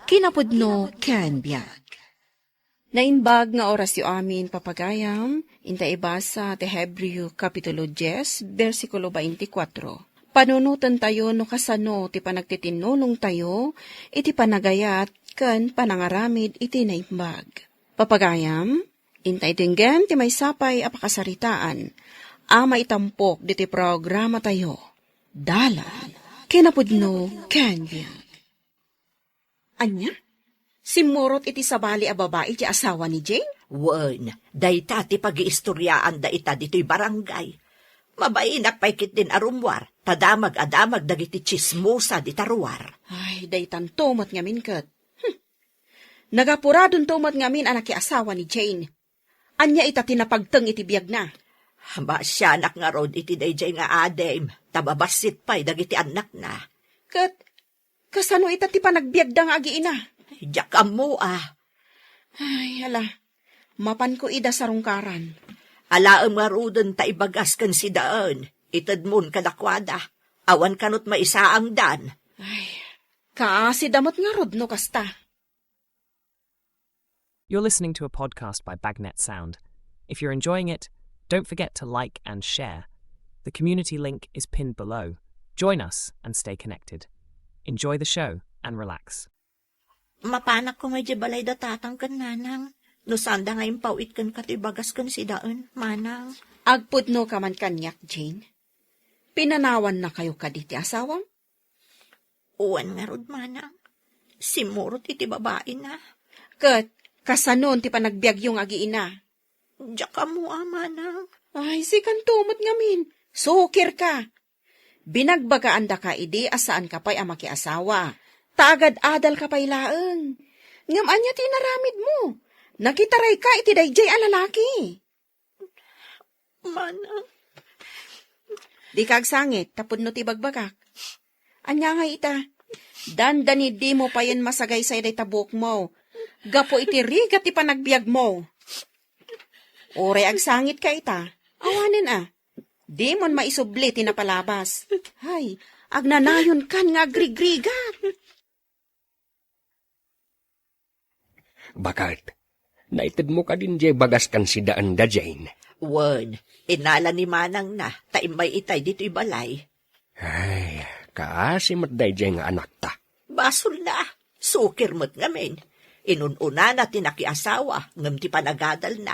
Kinapudno ken biag. Naimbag nga oras yu amin papagayam, inta ibasa te Hebreo Kapitulo 10, versikulo 24. Panunutan tayo no kasano ti panagtitinulong tayo, iti panagayat ken panangaramid iti naimbag. Papagayam, inta itinggem ti may sapay apakasaritaan, ama itampok diti programa tayo. Dalan, kinapudno ken biag. Anya? Simurot iti sabali a babae ti asawa ni Jane? Wen, dayta ti pag-iistoryaan da ita dito'y barangay. Mabainak paikit din arumwar, tadamag-adamag dagiti chismosa di taruar. Ay, daytan tumat ngamin kat. Nagapuradon tumat ngamin anak ki asawa ni Jane. Anya ita tinapagteng iti biyag na. Haba siya anak nga rod iti dayjay nga adem, tababasit pa'y dagiti anak na. Kat, kasano ita ti panagbiag da nga agiina? Jakam mo Ay, ala, mapan ko ida sa rungkaran. Alaam nga rodon ta ibagas kan si daan, itad mon kadakwada, awan kanot maisaang dan. Ay, kaasi damot nga rod no kasta. You're listening to a podcast by Bagnet Sound. If you're enjoying it, don't forget to like and share. The community link is pinned below. Join us and stay connected. Enjoy the show and relax. Mapanak ko nga balay da tatang kan nanang. No sanda nga impawit kan katibagas kan si daan, manang. Agpudno ka man kanyak, Jane. Pinanawan na kayo kaditi asawam? Uwan nga rod, manang. Simurot iti babae na. Kat, kasanon ti panagbiag yung agiina. Diyak mo, manang. Ay, si kantumot ngamin. Sukir ka. Binagbagaan da ka idi asaan ka pa'y ama ki asawa. Taagad adal ka pa'y laeng. Ngam anya ti naramid mo. Nakitaray ka iti dayjay a lalaki. Manang. Di kagsangit, tapod no ti bagbagak. Anya nga ita. Dandani di mo pa yan masagay sa iday tabuk mo. Gapo iti rigat ti panagbiag mo. Ore agsangit ka ita. Awanin Di mon maisubli ti napalabas. Hay, agnanayon kan nga agrigrigat. Bakit? Naitid mo ka din jay bagas kan si daan da Jane. Wen, inala ni manang na, taimay itay dito'y balay. Ay, kaasi matday jay nga anak ta. Basol na, sukir mo't ngamin. Inununa na tinakiasawa, ngam ti panagadal na.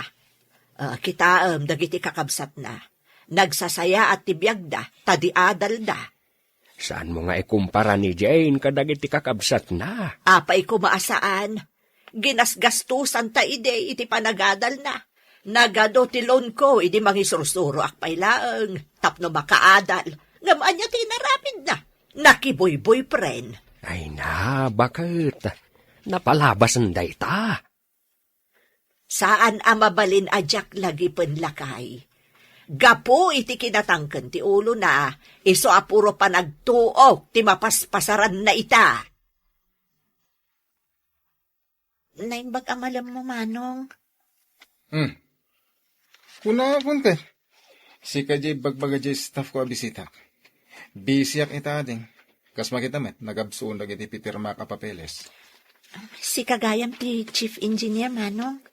Kita dagiti kakabsat na. Nagsasaya at tibiyag da, tadiadal da. Saan mo nga ikumpara ni Jane kadagiti kakabsat na? Apay ko maasaan. Ginasgastusan ta ide iti panagadal na. Nagado ti loan ko, idi mangisurusuro akpay laeng. Tapno makaadal. Ngamanya tinarapid na. Nakiboy-boy pren. Ay na, bakit? Napalabasan day ta. Saan amabalin ajak lagi penlakay? Gapo iti kinatangken ti ulo na, iso apuro pa nagtuok ti mapaspasaran na ita. Naimbag amalam mo, manong. Kuna punte. Si kajay bagbaga jay staff ko abisita. Bisiyak ita ading. Kas makita met, nagabsuon lagi ti pitirma ka papeles. Si kagayam ti chief engineer, manong.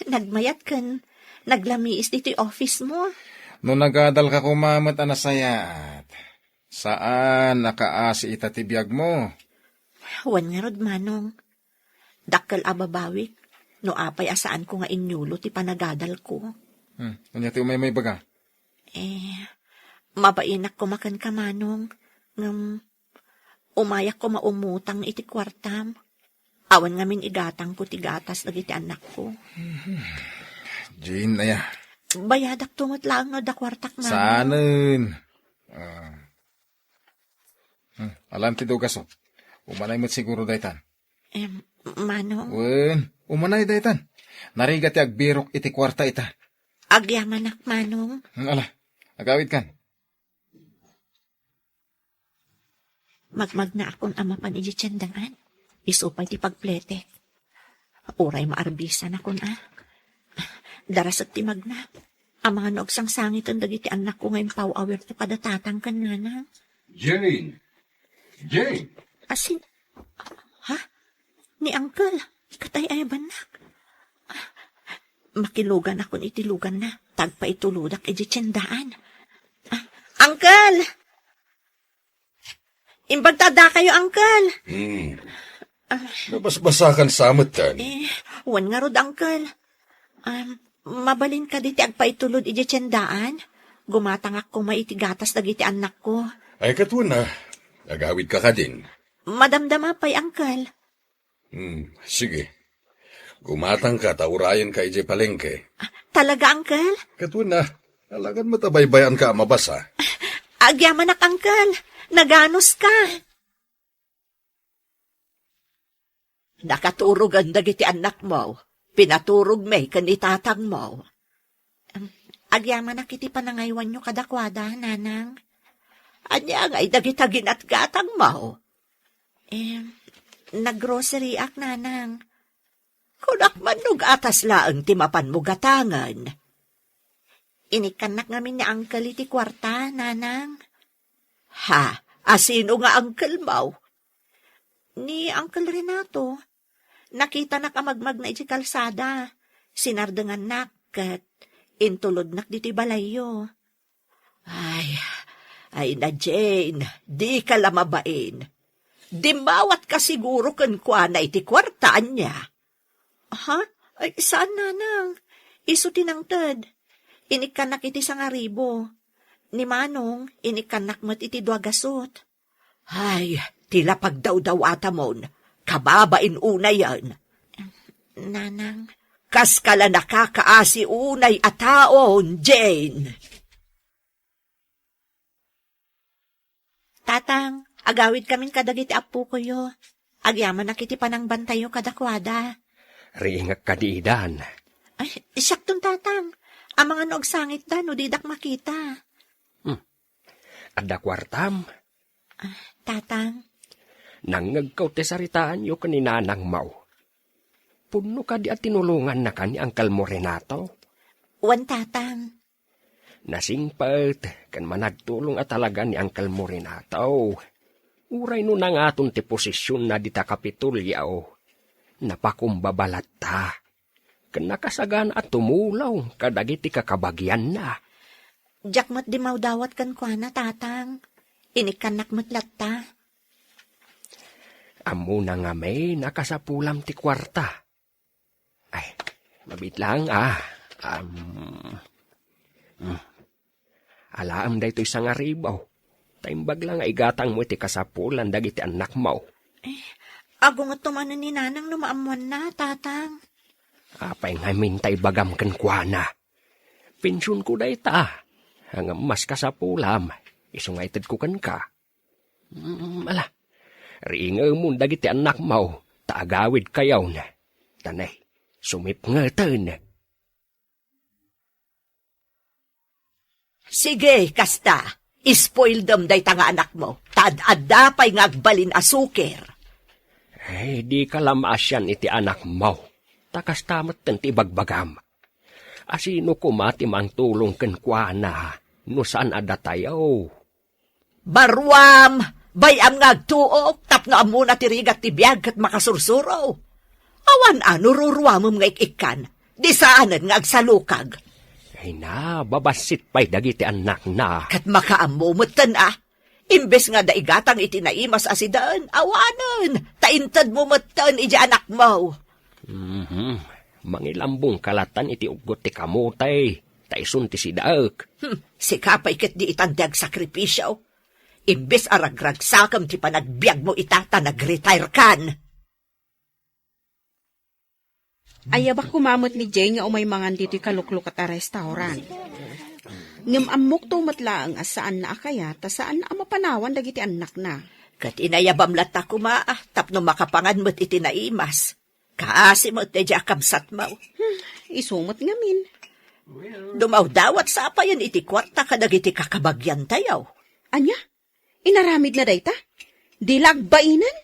Nagmayat kan, naglamiis dito office mo. No nagadal ka kumamat anasayaat. Saan nakaasi ita ti biyag mo? Wan nga rod, manong. Dakkel ababawik, no apay asaan ko nga inyulo ti panagadal ko. Kanya ti umay baga? Mabainak ko makan ka, manong. Umayak ko maumutang iti kwartam. Awan ngamin igatang ko ti gatas lagi ti anak ko. Jane, aya. Bayadak tungot lang no da kwartak, manong. Saanin? Alam ti dugas o. Umanay mo't siguro daytan. Manong. Wen, umanay daytan. Narigat ti agbirok iti kwarta ita. Agyamanak, manong. Ala, agawid kan. Magmag na akong ama pan iti tiyandaan. Isupay ti pagpletek. Uray maarbisan akong Darasat ti magna. Ang mga noogsang sangitan dagiti anak ko ngayon pau-awer ti padatatang kan nga na. Jane! Jane! Asin, ni Uncle. Katay ay banak. Makilugan akon itilugan na. Tagpa ituludak ijitsendaan. Uncle! Imbagtada kayo, Uncle. Nabasbasakan samot kan. Wan nga rod, Uncle. Mabalin ka diti agpaitulod ijitsendaan. Gumatangak ko maitigatas dagiti anak ko. Ay katwa na. Nagawid ka din. Madamdama pa'y, Uncle. Sige. Gumatang ka, taurayan ka ije palengke. Talaga, Uncle? Katwa na. Alagan matabaybayan ka mabasa. Agyaman ak, Uncle. Naganos ka. Nakaturog ang dagiti anak mo. Pinaturog may kanitatang mo. Agyaman ak iti panangaywan nyo kadakwada, nanang. Anya nga idagitagin at gatang mo. Naggrocery ak, nanang. Kunak man atas laang timapan mo gatangan. Inikanak ngamin ni Uncle iti kwarta, nanang. Ha? Asino nga Uncle mo? Ni Uncle Renato. Nakita na kamagmag na iti kalsada. Sinardangan nak kat intulod nak diti balayo. Ay na Jane, di ka lamabain. Dimawat ka siguro kan kwa na iti kwartaan niya. Ha? Ay, saan, nanang? Isu tinangtad. Inikanak iti sangaribo. Ni Manong, inikanak mat iti duagasot. Ay, tila pagdaw-daw atamon. Kababain unay yan. Nanang? Kas kala nakakaasi unay ataon, Jane. Tatang, agawid kaming kadagiti apu ko yo. Agyaman na kiti panang bantayo kadakwada. Ringak kadiidan. Ay, siyaktong tatang. Ang mga noog sangit da, no didak makita. Adda kwartam. Tatang. Nang nagkaw te saritaan yo kaninanang mau. Puno ka di at tinulungan na ka ni Uncle mo Renato. Wan tatang. Nasingpet, kan managtulong at talaga ni Uncle mo Renato. Uray no nang aton ti posisyon na di ta kapitulyaw. Napakumbabalat ta. Kan nakasagan at tumulaw, kadagiti kakabagyan na. Jakmat di maudawat kan kwa na tatang. Inikanak matlat ta. Amo na nga may nakasapulam ti kwarta. Ay, mabit lang Alaam da ito'y sangaribaw. Taimbag lang ay gatang mo iti kasapulan dagiti anak mo. Ago nga tumanan ni nanang numaamuan na, tatang. Apay nga mintay bagam kan kuana. Pensyon ko da ita. Hanggang mas kasapulam. Isungaited ko kan ka. Ala, ringa mo dagiti anak mo. Taagawid kayaw na. Tanay, sumip nga tan. Sige, kasta. Ispoil dem day tanga anak mo. Tad-adda pa'y ngagbalin asuker. Ay, di ka lamasyan iti anak mo. Takas tamat ti bagbagam. Asino kumatim ang tulong ken kuana. No saan ada tayo? Barwam! Bayam ngagtuok, tapno amuna tirigat ti biyag kat makasursuro. Awan ano ruruamom nga ikikan. Di saanan ngagsalukag. Ay na, babasit pa'y dagiti anak na. Kat makaamumutan Imbes nga daigatang itinaimas asidaan, awanan. Taintad mo matan iti anak mo. Mangilambong kalatan iti ugot ti kamutay. Taisun ti sidaak. Sikapay ket di itandag sakripisyo. Imbes aragragsakam ti panagbiag mo itata nag-retire kan. Ayabak kumamot ni Jane nga umay mangan dito'y kalukluk at restaurant. Ngam amok to matlaang asaan na akaya, ta saan na amapanawan dagiti anak na. Kat inayabam lata tapno makapangan mo't itinaimas. Kaasi mo't edya kabsat mo. Isumot ngamin. Dumaw-dawat sa apayan iti kwarta kadagiti kakabagyan tayaw. Anya? Inaramid na dayta? Dilagbainan?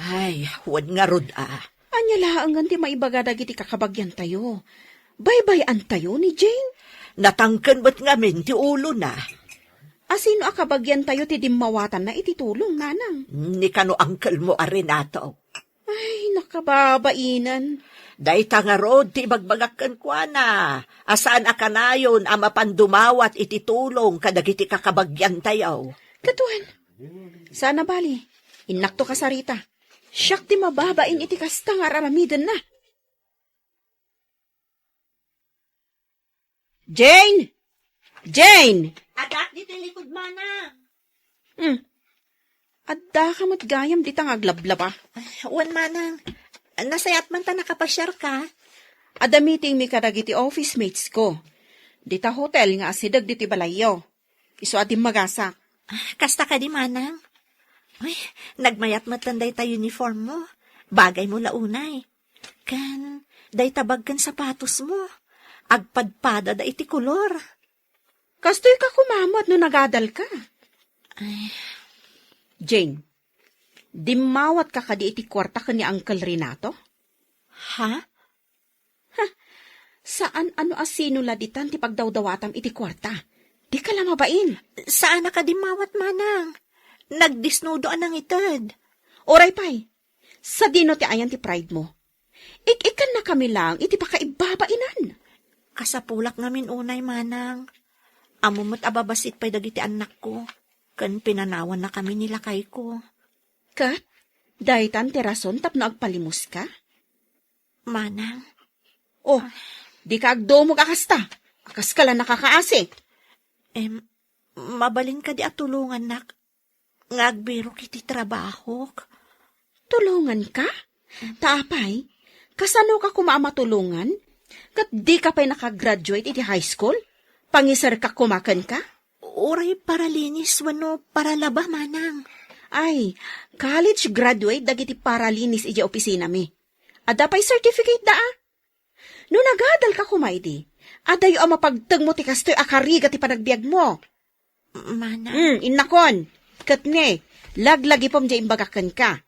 Ay, huwag nga rod Anya laangan ti maibaga dagiti kakabagyan tayo. Baybayan tayo ni Jane. Natangken mo't ngamin ti ulo na. Asino akabagyan tayo ti dimmawatan na ititulong, nanang? Ni kano angkel mo Renato. Ay, Kababainan. Dayta nga rod, ti bagbagakkan kwa na. Asaan akanayon ama pandumawat iti tulong kadagiti kakabagyan tayaw. Katuan. Sana bali. Inakto ka sa Rita. Siyak ti mababain iti kasta nga aramidan na. Jane! Jane! Adak dito likod mana. Adda ka mo't gayam di tang aglablaba. Wan manang, nasayat man ta nakapasyar ka. Ada meeting mi kadagiti office mates ko. Dita hotel nga asidag diti balayo. Isu adim magasak. Kasta ka di manang. Ay, nagmayat matanday ta uniform mo. Bagay mo launay. Kan, day tabag kan sapatos mo. Agpadpada da iti kolor. Kastoy ka kumamot no nagadal ka. Jane, dimawat ka kadi iti kwarta ka ni Uncle Renato? Ha? Saan ano asino laditan ti pagdawdawatam iti kwarta? Di ka lamabain. Saan ka di mawat manang? Nagdisnudo anang itad. Oray pay, sa dino ti ayan ti pride mo. Ik-ikan na kami lang, iti pakaibabainan. Kasapulak ngamin unay manang. Amumot ababasit pa'y dagiti anak ko. Kan pinanawan na kami nila kay ko. Kat, dahitan ti rason tapno agpalimos ka? Manang, Oh, di ka agdomog akasta. Akas ka lang nakakaasi. mabalin ka di atulungan nak. Ngagbiro kiti trabaho. Tulungan ka? Taapay, kasano ka kumamatulungan? Kat di ka pa'y nakagraduate iti high school? Pangisar ka kumakan ka? Uray para linis wano para laba manang. Ay, college graduate dagiti paralinis iti opisina mi. Ada pa'y certificate da No nagadal ka kumaydi, adayo ang mapagtag mo ti kastoy akariga ti panagbiag mo. Manang, Innakon, katne, laglagi pom di imbagakan ka.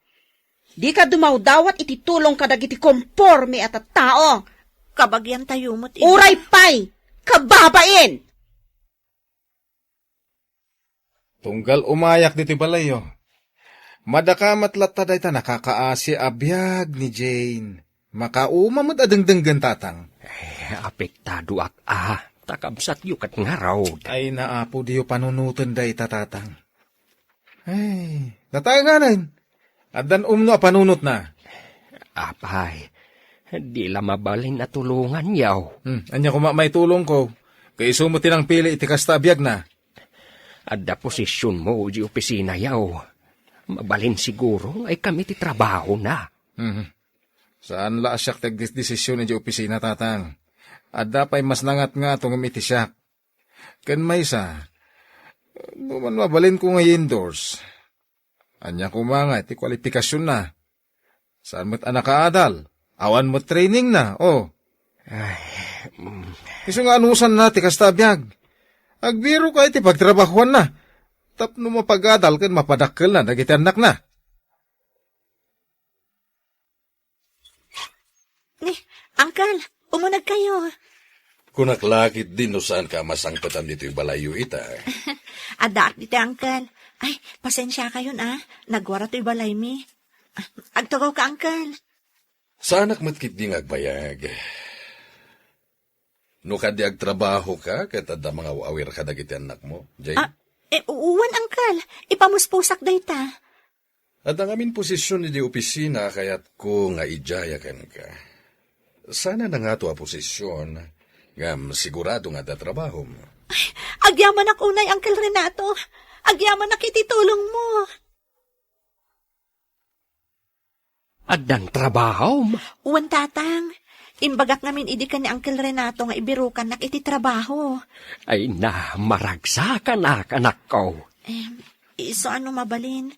Di ka dumawdawat iti tulong ka dagiti komporme at tao. kabagyan tayo mo't Uray pay, kababain! Tunggal umayak dito balayo. Madakamat lataday ta nakakaasi abiyag ni Jane. Makaumamot adengdenggan tatang. Apektado takabsat yu kat ngaraw. Ay naapo diyo panunutan day tatatang. Ay, natanganan. Adan umno panunot na. Apay, di la mabalin na tulungan yaw. Anya ko may tulong ko. Kay sumutin ang pili iti kasta abiyag na. Adda posisyon mo di opisina yaw. Mabalin siguro ay kami ti trabaho na. Saan la asyak tagdesisyon ni opisina tatang? Adda pa'y mas nangat nga itong iti siyak. Kan may sa, numan mabalin ko nga indoors. Anya ko mga iti kwalifikasyon na. Saan mo't anak kaadal? Awan mo't training na, oh. Iso nga anusan na ti kastabiyag. Agbiro ka iti pagtrabahuan na. Tapno mapagadal kan mapadakkel na, dagiti anak na. Uncle, umunag kayo. Kunaklakit din no saan ka masangpatan dito'y balayo ita. Adak dito, Uncle. Ay, pasensya kayo Nagwara to'y balay mi. Agtugaw ka, Uncle. Saanak matkit di ngagbayag. No kadi agtrabaho ka, katad mga awir ka dagiti anak mo, Jay. Uwan, Uncle. Ipamuspusak dayta. At ang amin posisyon ni di opisina, kaya't ko nga ijayakan ka. Sana na nga to a posisyon, ngam sigurado nga da trabaho mo. Agyaman ak unay, Uncle Renato. Agyaman ak ititulong mo. Addan trabaho mo. Uwan, tatang. Imbagak namin idi ka ni Uncle Renato nga ibirukan nak iti trabaho. Ay na, maragsakan anak ko. So ano mabalin?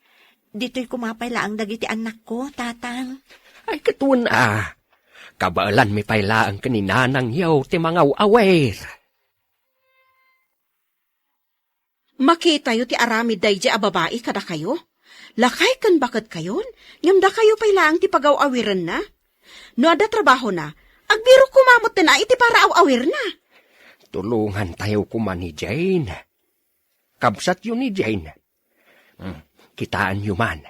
Dito'y kumapay laang dagiti anak ko, tatang. Ay katun kabaalan mi payla ang kaninanang yaw ti mga awer. Makita yu ti aramid daydi a babae kada kayo? Lakay kan bakit kayon? Nyamda kayo pailang ti pagaw-awiran na? No ada trabaho na, agbiro kumamot na iti para awawir na. Tulungan tayo kuman ni Jane. Kabsat yun ni Jane. Kitaan yun man.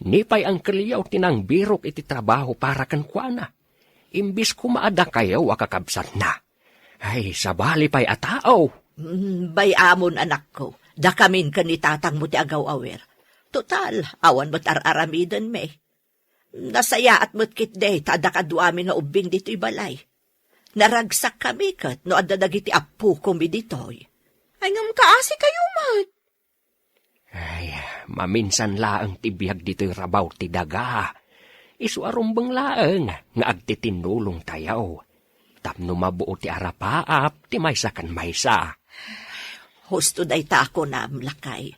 Nipay ang kaliyaw tinang birok iti trabaho para kan kuana. Imbis kumaada kayo akakabsat na. Ay, sabali pa'y atao. Bayamon anak ko, da kamin ka ni tatang mo ti agaw-awer. Total, awan mo't ar-aramidan me. Nasaya at mo't kitday, tada kaduamin nga ubing dito'y balay. Naragsak kami kat, no adda dagiti apu kumi dito'y. Ay ngam kaasi kayo, mat. Ay, maminsan laang tibiyag dito'y rabaw ti daga. Isu arumbang laang nga agtitinulong tayaw. Tapno mabuo ti arapaap, ti maysa kan maysa. Husto dayta ako na amlakay.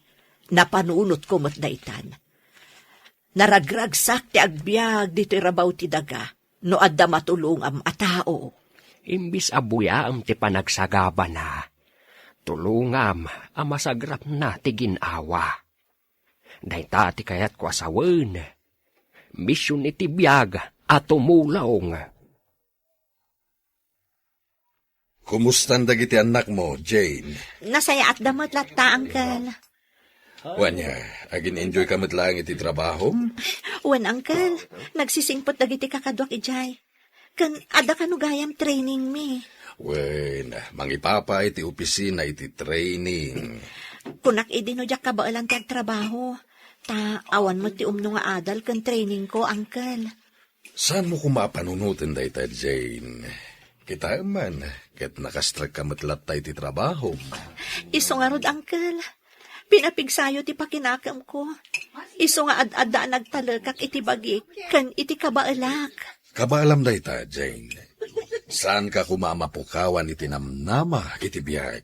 Napanunot ko mo't daytan. Naragragsak ti agbyag dito'y rabaw ti daga, no adda matulong am atao. Imbis abuyaam ti panagsagaba na. Tulungam, amasagrap na ti ginawa. Dayta ti kayat ko asawen. Misyon iti biyag at tumulong. Kumustan dagiti anak mo, Jane? Nasaya at damot latta, Uncle. Wanya, agin enjoy ka matlang iti trabaho? Wan, Uncle. Nagsisingpot dagiti kakadwak ijay. Kan ada kanugayam training mi. Wen, mangipapa iti opisina iti training. Kunak idinodyak ka ba alang tiyag trabaho. Ta, awan mo ti umno nga adal kan training ko, Uncle. Saan mo kumapanunutin dayta, Jane? Kita man, ket nakastrek ka matlat tayo ti trabaho. Iso nga rod, Uncle. Pinapigsayo ti pakinakam ko. Iso nga ad-ada nagtalakak iti bagi, kan iti kabaalak. Kabaalam dayta, Jane. Saan ka kumamapukawan iti namnama iti biyag?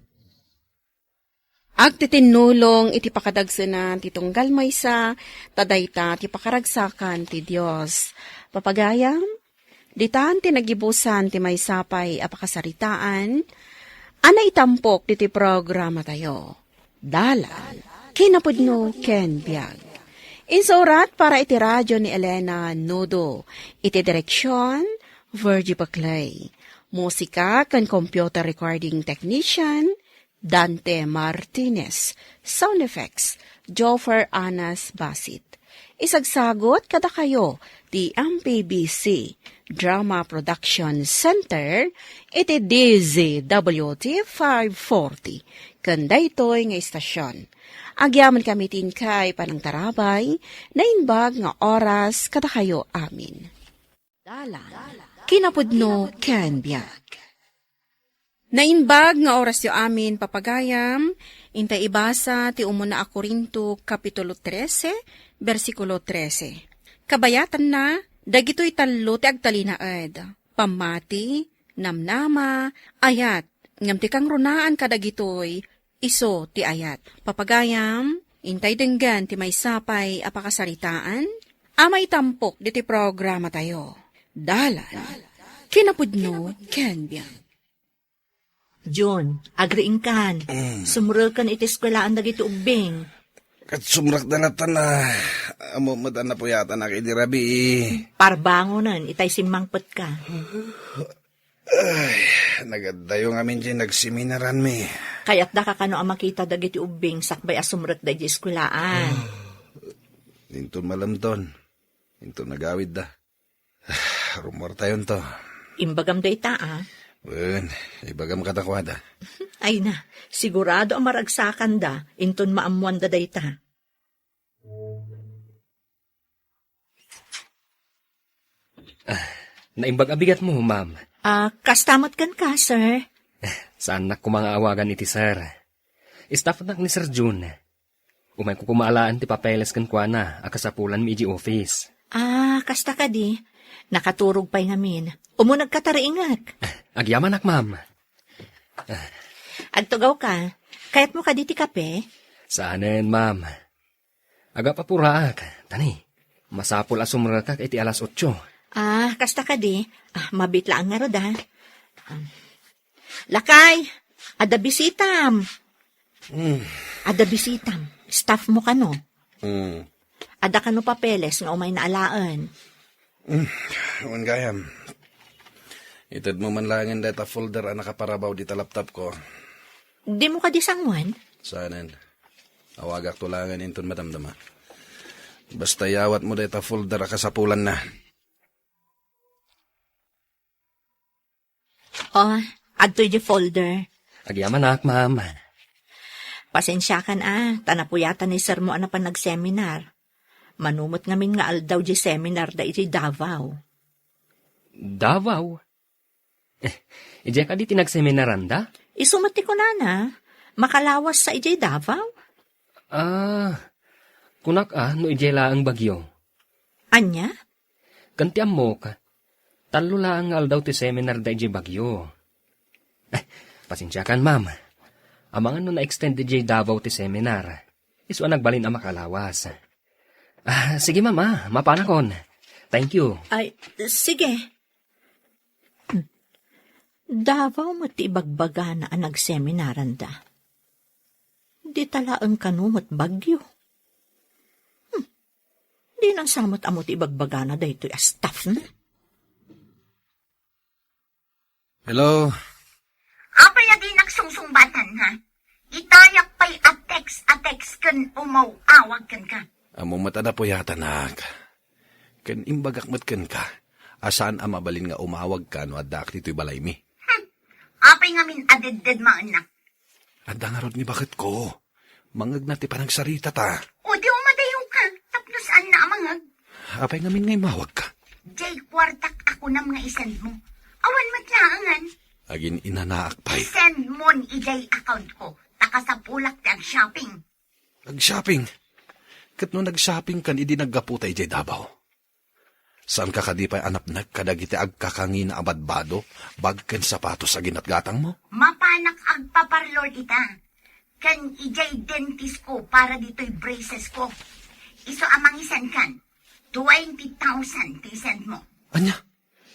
Agtitinulong iti pakadagsanan ti tunggal maysa, tadayta ti pakaragsakan ti Dios. Papagayam, ditaan ti nagibusan ti maysapay apakasaritaan, anay tampok ti programa tayo. Dalan, kinapudno ken biag. Insurat para iti radyo ni Elena Nudo, iti direksyon, Virgie Baclay. Musika kan computer recording technician, Dante Martinez. Sound effects, Joffer Anas Basit. Isagsagot kada kayo ti MPBC Drama Production Center iti DZWT 540 kanda ito'y nga istasyon. Agyaman kami kay panangtarabay na inbag nga oras kada kayo amin. Dalan, kinapudno ken biag. Nainbag nga oras yo amin papagayam, intay ibasa ti umuna a Korinto Kapitulo 13, versikulo 13. Kabayatan na, dagito'y talo ti agtalinaed, pamati, namnama, ayat, ngam ti kang runaan kadagito'y, iso ti ayat. Papagayam, intay denggan ti maysapay apakasaritaan, amay tampok diti programa tayo. Dalan, kinapudno ken biag. John, agriing kan. Sumurel kan iti eskwelaan dagiti ubing. Kat sumrak na natan na. Amo madan na po yata na kay Dirabi. Parbangonan, itay simangpet ka. Ay, nagadayo nga min dyan nagseminaran mi. Kaya't da ka kano ang makita dagiti ubing sakbay as sumurek dagiti eskwelaan. Dintun malamton. Dintun nagawid da. Rumor tayon to. Imbagam da ita, ah. Bun, ibagam katakwada. Ay na, sigurado ang maragsakan da, inton maamuan da dayta. Naimbag abigat mo, ma'am. Kastamot kan ka, sir. Saan na kumangaawagan iti sir? Staff nak ni Sir June. Umay ko kumaalaan ti papeles kan kwa na, akasapulan mi iji office. Kasta ka di. Nakaturog pa'y ngamin. Umunag ka tariingak. Agyaman ak, ma'am. Agtugaw ka. Kayat mo ka diti kape? Saanen, ma'am. Aga papuraak. Tani, masapul asumrakak iti alas 8. Kasta ka di. Mabitla ang nga roda. Lakay, ada bisitam. Ada bisitam. Staff mo ka no? Ada ka no papeles nga umay naalaan. Huwag gayam. Itad mo man langin data folder ang nakaparabaw di laptop ko. Di mo ka di sangwan? Saanan. Awagak to langan inton madamdama. Basta yawat mo deta folder ka sa pulan na. Oh, adto di folder. Agyaman ak, ma'am. Pasensya kan tanapuyatan ni sir mo pa nag-seminar. Manumot ngamin nga aldaw di seminar da iti Davao. Davao? Ije ka di tinagseminaran da? Isumati ko na, makalawas sa iti Davao. Kunak no ije ang bagyo. Anya? Kantiam mo ka. Talo lang aldaw ti seminar da ije bagyo. Pasensya kan, ma'am. Amangan no na-extend di Davao ti seminar. Iso nagbalin ang makalawas. Sige, mama. Mapanakon. Thank you. Ay, sige. Davao mo ti ibagbaga na ang nagseminaran da. Di talaang kanumot bagyo. Di nang samot amot ibagbaga na da ito staff na. Hello? Apay na di nagsungsungbatan, ha? Itayak pa'y atex kan umaw-awag kan ka. Amo mata na po yata, nak. Kan imbagakmat kan ka. Asaan ang mabalin nga umawag ka no adak dito'y balay mi? Apay nga min adeded maanak. Adda nga rod ni bakit ko. Mangag na ti panagsarita ta. O di umadayo ka, tapos an na amangag. Apay nga min ngay mawag ka. Jay, kwartak ako na mga isend mo. Awan matlaangan. Agin inanaak pa'y. Isend mo ni ijay account ko. Takasapulak ti ang shopping. Nag-shopping. Kat no nag-shopping kan, idi naggaputa ijay Davao. Saan ka kadipay anap nagkadagiti agkakangin na abadbado, bagken sapatos sa ginatgatang mo? Mapanak agpaparlor ita. Kan ijay dentist ko para dito'y braces ko. Iso amang isan kan. 20,000 ti send mo. Anya,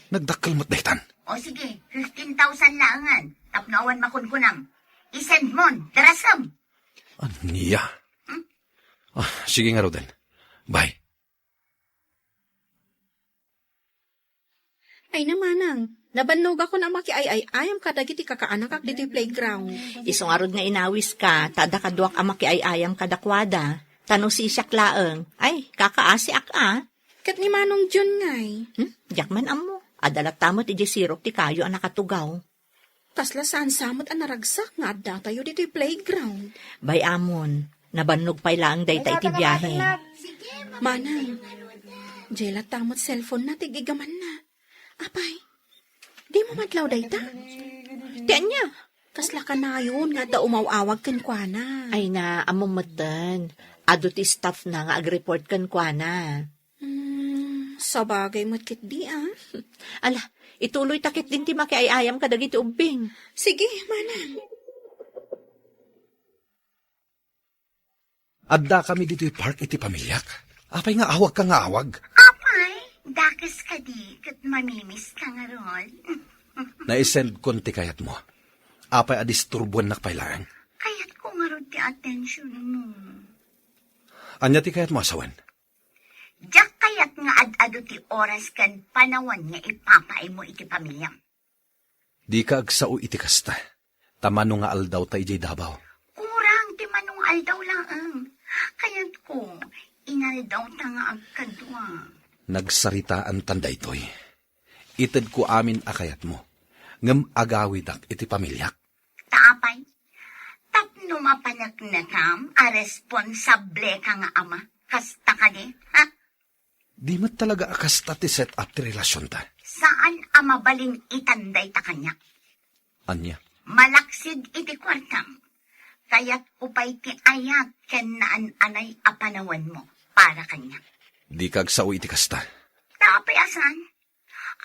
nagdakkel mo't dahitan. O sige, 15,000 laangan. Tapnawan makunkunam. Isend mon, darasam. Aniya. Sige nga Roden. Bye. Ay namanang, nabannog ako na makiayayam ka dagiti kakaanak diti playground. Isong arod nga inawis ka, tada kaduak ama kiayayam kadakwada. Tano si siyak laeng. Ay, kakaasi Kat ni Manong John ngay. Jakman amo. Adalat tamot iji sirok ti kayo ang nakatugaw. Kasla saan samot ang naragsak nga adda tayo dito playground. Bay amon, nabannog pa'y laang dayta iti biyahe. Manang, jela tamot cellphone na tigigaman na. Apay, di mo madlaw dayta? Tiyan niya. Kasla ka na yun nga da umawawag kan kwa na. Ay na, among matan. Ado ti staff na nga ag-report kan kwa na. Sa bagay mo't kit di Ala, ituloy takit din ti makiayayam kadagiti ubing. Sige, manang. Adda kami dito'y park iti pamilyak. Apay nga awag ka nga awag. Apay, dakis ka di, kat mamimiss ka nga ron. Na-send konti kayat mo. Apay adisturbuan nakpailaan. Kaya't ko nga ron ti attention mo. Anya ti kayat mo asawan? Diyak kayat nga ad-ado ti oras kan panawan nga ipapay mo iti pamilya. Di ka agsao iti kasta. Tamano nga aldaw ta ijay Davao. Kurang ti manong aldaw lang. Kaya't ko, inaldaw ta nga agkadwa. Nagsaritaan tanda ito'y. Ited ko amin akayat mo. Ngam agawidak iti pamilyak. Taapay, tapno mapanagnakam a responsable ka nga ama. Kasta ka di, ha? Di mo talaga akasta ti set up ti relasyon ta. Saan ama balin itanday ta kanya? Anya? Malaksid iti kwartam. Kaya't upay ti ayat ken naan anay apanawan mo para kanya. Di ka agsao iti kasta. Tapayasan,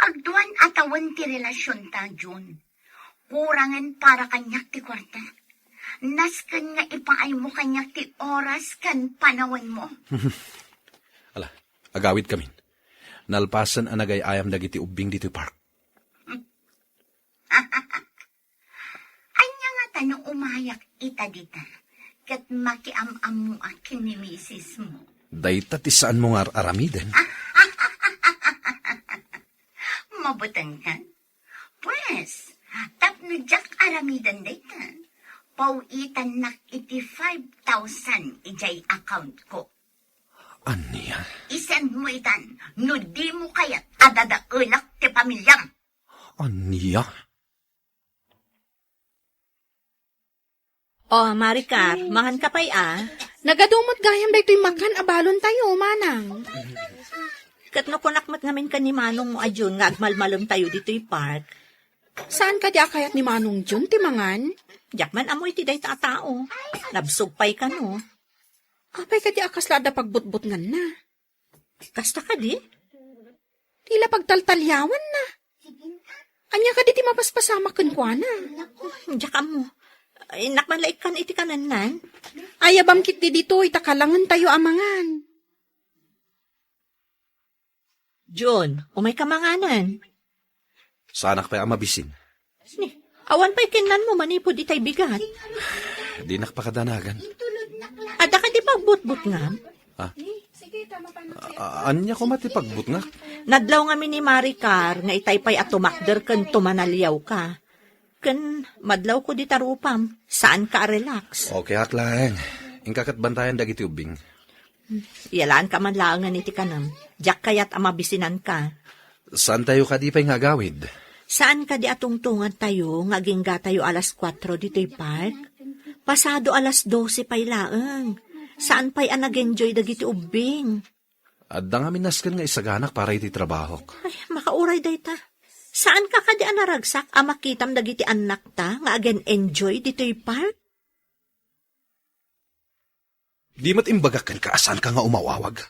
agduan atawan ti relasyon ta, Jun. Kurangan para kanyak ti kwarta. Nasken nga ipaay mo kanyak ti oras kan panawan mo. Ala, agawid kamin. Nalpasan ang nagayayam dagiti ubing dito park. Anya nga tanong umayak ita dita. Kat makiam-am mo akin ni misis mo. Dayta ti saan mo nga aramiden. Mabutang ka? Pues, tapno jak aramidan dayta. Pauitan nak iti 5,000 ijay account ko. Anya? Anya? Isend mo itan, no di mo kayat adadaulak ti pamilyam. Anya? Oh, Maricar, mahan ka pa'y Nagadumot gayam daytoy makan abalon tayo, manang. Kat no kunakmat ngamin ka ni Manong mo adyon nga agmalmalom tayo dito'y park. Saan ka di akayat ni Manong Jun, timangan? Jakman amoy ti day ta tao. Nabsugpay ka no. Apay ka di akaslada pagbutbut nga na. Kasta ka di? Tila pagtaltalyawan na. Anya ka di ti mapaspasama kenkwana. Jaka mo. Ay, nakmanlaik kan iti kananan. Ayabam kit di dito, itakalangan tayo amangan. John, umay kamanganan. Saanak pa'y amabisin. Ni, awan pa'y kinan mo manipod itay bigat. Di nakpakadanagan. Ada ka di pagbutbut nga. Anya ko matipagbut nga? Nadlaw nga ni Maricar nga itay pa'y atumakder kan tumanalyaw ka. Kan madlaw ko di tarupam. Saan ka relax? Okay, haklang. Ingkakat bantayan dagiti ubing. Yalaan ka man lang nga niti kanam. Diyak kayat amabisinan ka. Saan tayo ka di pa'y nga gawid? Saan ka di atungtungan tayo, nga gingga tayo alas 4 dito'y park? Pasado alas 12 pa'y laeng. Saan pa'y nag-enjoy dagiti ubing? Adda nga minaskan nga isaganak para iti trabaho. Ay, makauray day ta. Saan ka kadi anaragsak makitam dagiti anak ta, nga again enjoy dito'y park? Di mat imbagakan ka asan ka nga umawawag.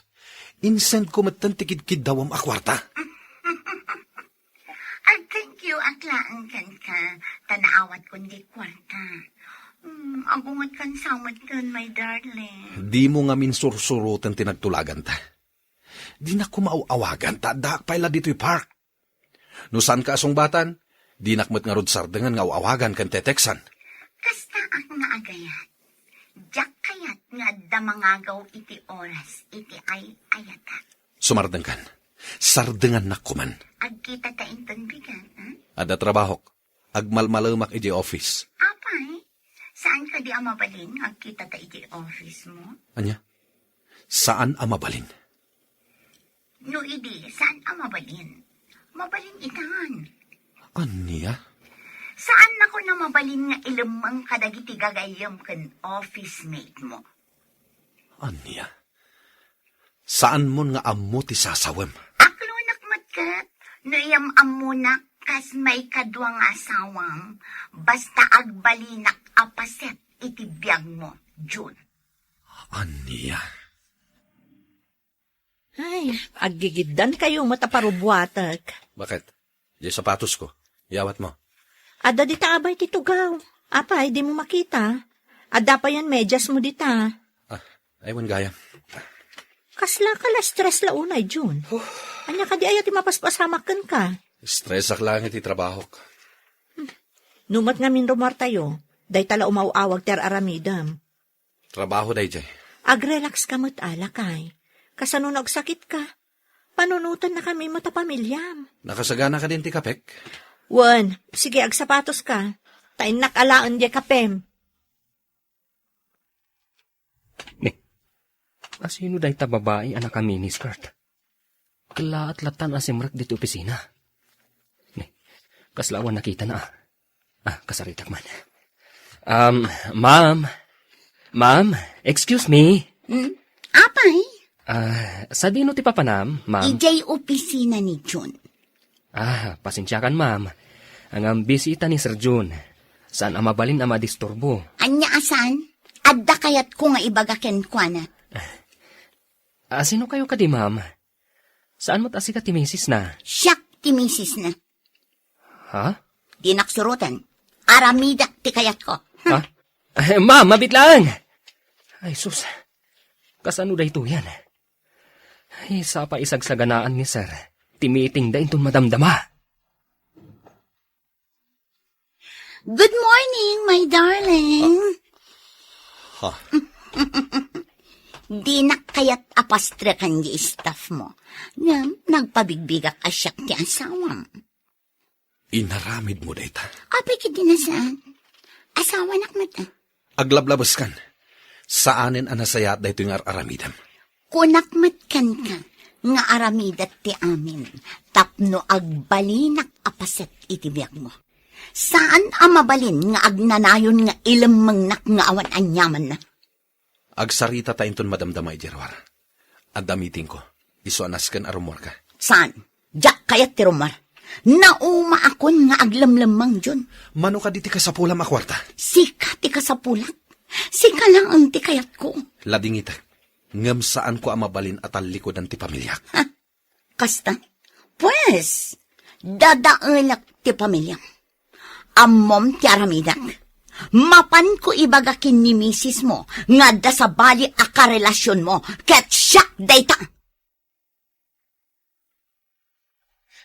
Insend ko matantikid-kid daw ang akwarta. Thank you, aklaan kan ka. Tanaawat kun di kwarta. Agungat kan samad kan, my darling. Di mo nga minsursurutan tinagtulagan ta. Di na ko mauawagan ta, daak pala dito'y park. No saan ka asong batan, di nakmat nga rod sardengan nga uawagan kan teteksan. Kasta ang naagayat. Diyak kayat nga damangagaw iti oras, iti ay ayata. Sumardeng kan. Sardengan na kuman. Agkita ta inton bigan, ha? Ada trabahok. Agmalmalamak iti office. Apay, saan ka di amabalin? Agkita ta iti office mo? Anya? Saan amabalin? No idi, saan amabalin? Mabalin itahan. Anya? Saan ako na mabalin nga ilamang kadagiti gagayam kan office mate mo? Anya? Saan mo nga amo ti sasawem? Aklo nakmatkat, no iyam amuna kas may kadwang asawang, basta agbalinak apaset iti biyag mo, June. Anya? Ay, agigiddan kayong mataparubuatak. Bakit? Di sapatos ko. Yawat mo. Ada di taabay ti tugaw. Apay, di mo makita. Ada pa yan medyas mo dita. Aywan gaya. Kasla ka la stress la unay, June. Anya ka di ayat mapaspasamakan ka. Stress ak lang iti trabaho. Numat nga min rumar tayo. Day tala umawawag ter aramidam. Trabaho day jay. Agrelax ka mo't alakay. Kasano nagsakit ka. Panunutan na kami matapamilyam. Nakasagana ka din ti kapek? Wan, sige agsapatos ka. Tain nakalaan di kapem. Asino day ta babae anak kami ni skirt? Kala at latan asimrak dito opisina. Kaslawan nakita na. Kasaritak man. Ma'am, excuse me. Apay, Sa dino ti papanam, ma'am? ijay opisina ni June. Pasensya kan, ma'am. Ang bisita ni Sir June. Saan amabalin ama disturbo? Anya asan? Adda kayat ko nga ibagaken kwa na. Sino kayo kadi, ma'am? Saan mo't asika ti misis na? Siyak ti misis na. Ha? Di naksurutan. Aramidak ti kayat ko. Ma'am, mabit lang! Ay, sus. Kasano da ito yan? Ay, sa pa isagsaganaan ni Sir. Timiting da intong madamdama. Good morning, my darling. Di na kayat apastre kan di staff mo. Nga, nagpabigbigak asyak ti asawam. Inaramid mo dayta. Apay ka din na saan? Asawa nak mata. Aglablabas kan. Saanin anasayat da ito yung aramidam. kunakmat kan ka, nga aramidat ti amin, tapno agbalinak apaset iti biyag mo. Saan amabalin nga agnanayon nga ilamangnak nga awan anyaman na? Agsarita tayo ton madamdamay, Jerwar. At damitin ko, isuanas kan arumor ka. Saan? Diyak kayat ti Romar. Nauma akon nga aglamlamang dyon. Mano ka di ti kasapulam a kwarta? Sika ti kasapulat. Sika lang ang ti kayat ko. Lading itak, ngam saan ko amabalin at alikodan ti pamilyak. Ha? Kasta? Pues, dadaelak ti pamilya. Ammom ti aramidak. Mapan ko ibagakin ni misis mo nga da sa bali a karelasyon mo ket siya dayta.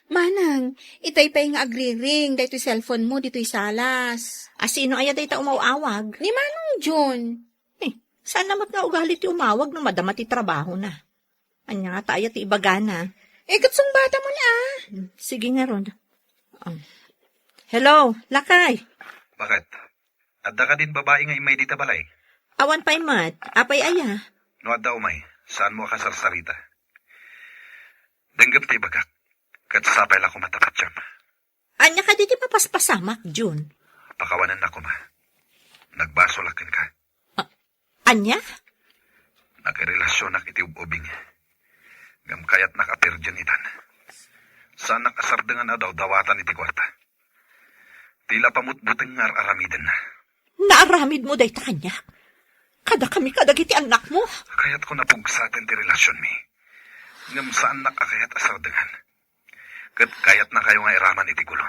Manang, itay pa nga agri-ring, dahito cellphone mo, dito'y salas. Asino aya day ta umawawag? Ni Manong John. Saan namat nga ugali ti umawag no madama ti trabaho na? Anya nga tayo ti ibagana. Katsong bata mo na. Sige nga ron. Hello, Lakay. Bakit? Adda ka din babae nga imay dita balay? Awan pa'y mat. Apay aya. No adda umay, saan mo kasarsarita? Denggap ti bagak. Kat sapay lang ko matapat siyam. Anya ka diti papaspasamak, June. Pakawanan na ko ma. Nagbaso lakin ka. Anya? Nagrelasyon na kiti ubing. Ngam kayat nakapirjan itan. Saan nakasardengan na daw dawatan iti kwarta. Tila pamutbuteng nga aramiden na. Naaramid mo day ta kanya. Kada kami kadagiti anak mo. Kayat ko napugsatin ti relasyon mi. Ngam saan nakakayat asardengan. Kat kayat na kayo nga iraman iti gulo.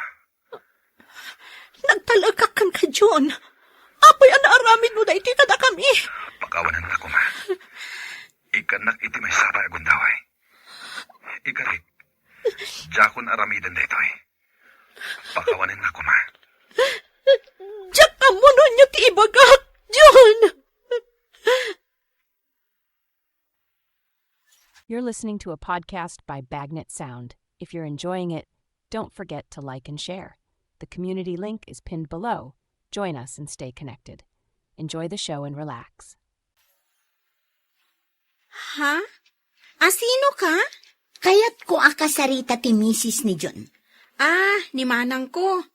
Nagtalagak kan ka, John. Apay ang naaramid mo day ti kada kami. Pakawanan na ko ma. Ikanak iti may sabay agundaway. Ikarik. Jakon aramiden dito eh. Pakawanan na ko ma. Diyak ka mo nun niya ti ibagak, John. You're listening to a podcast by Bagnet Sound. If you're enjoying it, don't forget to like and share. The community link is pinned below. Join us and stay connected. Enjoy the show and relax. Ha? Asino ka? Kayat ko akasarita ti misis ni John. Ni Manang ko.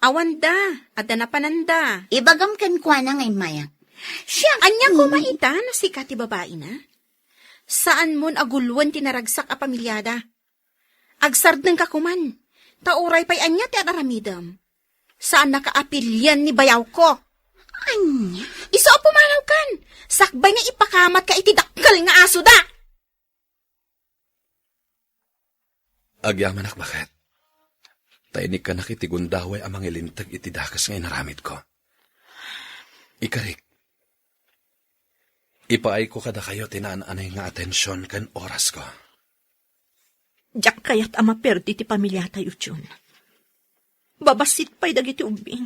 Awanda, adda na pananda. Ibagam kan kwa na ngay maya. Siya Anya ko maita na sikat ti babae na? Saan mon agulwan tinaragsak a pamilyada? Agsard ng kakuman. Tauray pa'y anya ti aramidam. Saan nakaapilyan ni bayaw ko? Anya? Iso pumanaw kan. Sakbay nga ipakamat ka iti dakkel nga aso da. Agyaman ak bakit? Tainik ka nakitigundaway amang ilintag iti dakas nga inaramid ko. Ikarik. Ipaay ko kada kayo tinaan-anay nga atensyon kan oras ko. Diyak kayat ama perdi ti pamilya tayo, John. Babasit pa'y dagiti ubing.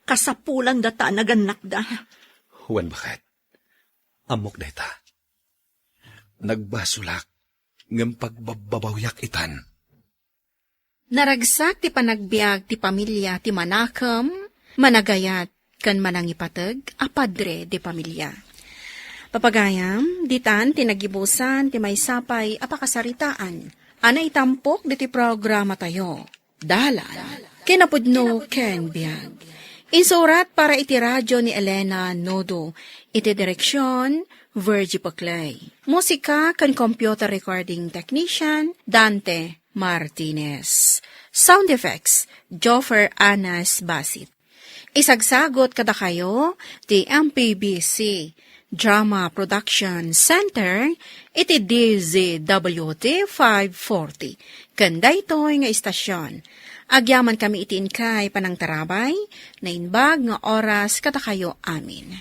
Kasapulan data naganak da. Huwan bakit? Amok dayta. Nagbasulak ngam pagbabawyak itan. Naragsak ti panagbiag ti pamilya ti manakam, managayat kan manangipateg, apadre ti pamilya. Papagayam, ditan tinagibusan ti may sapay apakasaritaan. Ana itampok diti programa tayo. Dalan, kinapudno ken biag. Insurat para iti radyo ni Elena Nodo. Iti direksyon, Virgie Paclay. Musika kan computer recording technician, Dante Martinez. Sound effects, Joffer Anas Basit. Isagsagot kada kayo, ti MPBC Drama Production Center, iti DZWT 540. Kanda ito'y nga istasyon. Agyaman kami itiin kay panang tarabay, na inbag nga oras kada kayo amin.